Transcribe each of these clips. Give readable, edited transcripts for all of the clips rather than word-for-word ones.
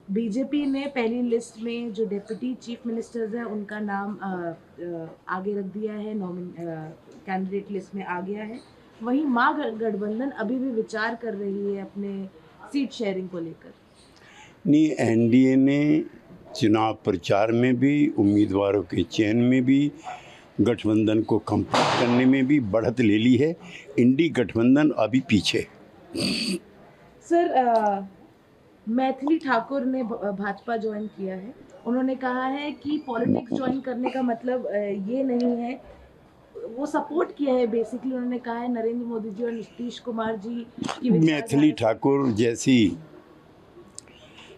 BJP ने पहली list में जो डिप्टी चीफ मिनिस्टर्स हैं उनका नाम आगे रख दिया है, कैंडिडेट लिस्ट में आ गया है। वहीं महागठबंधन अभी भी विचार कर रही है अपने सीट शेयरिंग को लेकर। नहीं, एनडीए ने चुनाव प्रचार में भी, उम्मीदवारों के चयन में भी, गठबंधन को कंप्लीट करने में भी बढ़त ले ली है। इंडी गठबंधन अभी पीछे। सर, मैथिली ठाकुर ने भाजपा ज्वाइन किया है। उन्होंने कहा है कि पॉलिटिक्स ज्वाइन करने का मतलब ये नहीं है, वो सपोर्ट किया है बेसिकली। उन्होंने कहा है नरेंद्र मोदी जी और नीतीश कुमार जी की मैथिली ठाकुर जैसी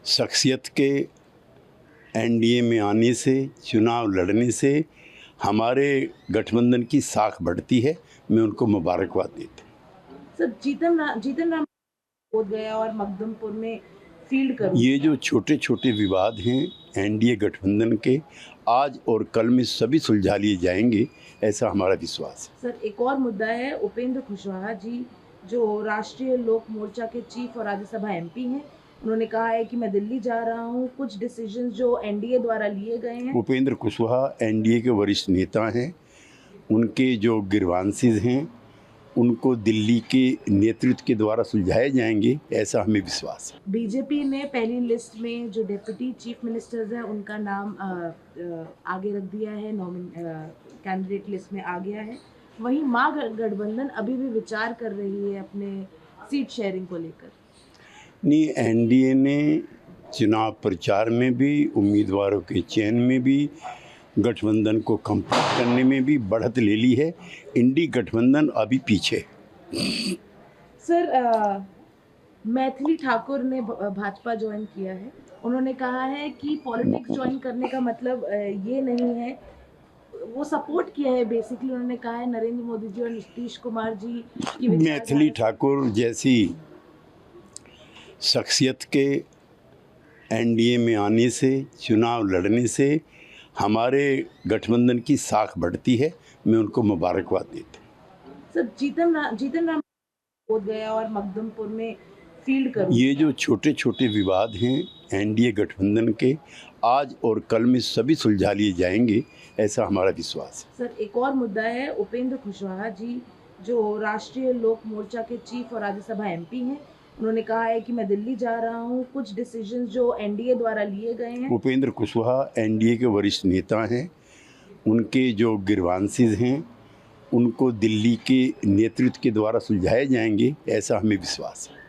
शख्सियत के एनडीए में आने से, चुनाव लड़ने से हमारे गठबंधन की साख बढ़ती है। मैं उनको मुबारकबाद देता हूँ। सर, जीतन राम बोध गया और मखदुमपुर में फील्ड करूं। ये जो छोटे छोटे विवाद हैं एनडीए गठबंधन के, आज और कल में सभी सुलझा लिए जाएंगे, ऐसा हमारा विश्वास है। सर, एक और मुद्दा है, उपेंद्र कुशवाहा जी जो राष्ट्रीय लोक मोर्चा के चीफ और राज्यसभा एमपी हैं, उन्होंने कहा है कि मैं दिल्ली जा रहा हूं, कुछ डिसीजन जो एनडीए द्वारा लिए गए हैं। उपेंद्र कुशवाहा एनडीए के वरिष्ठ नेता हैं। उनके जो ग्रीवांसेस हैं उनको दिल्ली के नेतृत्व के द्वारा सुलझाए जाएंगे, ऐसा हमें विश्वास है। बीजेपी ने पहली लिस्ट में जो डिप्टी चीफ मिनिस्टर्स हैं उनका नाम आगे रख दिया है, कैंडिडेट लिस्ट में आ गया है। वहीं महागठबंधन अभी भी विचार कर रही है अपने सीट शेयरिंग को लेकर। नहीं, एनडीए ने चुनाव प्रचार में भी, उम्मीदवारों के चयन में भी, गठबंधन को कंप्लीट करने में भी बढ़त ले ली है। इंडी गठबंधन अभी पीछे। सर, मैथिली ठाकुर ने भाजपा ज्वाइन किया है। उन्होंने कहा है कि पॉलिटिक्स ज्वाइन करने का मतलब ये नहीं है, वो सपोर्ट किया है बेसिकली। उन्होंने कहा है नरेंद्र मोदी जी और नीतीश कुमार जी की मैथिली ठाकुर जैसी शख्सियत के एनडीए में आने से, चुनाव लड़ने से हमारे गठबंधन की साख बढ़ती है। मैं उनको मुबारकबाद देता हूँ। सर, जीतन राम बोध गया और मखदुमपुर में फील्ड करूं। ये जो छोटे छोटे विवाद हैं एनडीए गठबंधन के, आज और कल में सभी सुलझा लिए जाएंगे, ऐसा हमारा विश्वास है। सर, एक और मुद्दा है, उपेंद्र कुशवाहा जी जो राष्ट्रीय लोक मोर्चा के चीफ और राज्यसभा एमपी हैं, उन्होंने कहा है कि मैं दिल्ली जा रहा हूं, कुछ डिसीजन जो एनडीए द्वारा लिए गए हैं। उपेंद्र कुशवाहा एनडीए के वरिष्ठ नेता हैं। उनके जो ग्रीवांसेस हैं उनको दिल्ली के नेतृत्व के द्वारा सुलझाए जाएंगे, ऐसा हमें विश्वास है।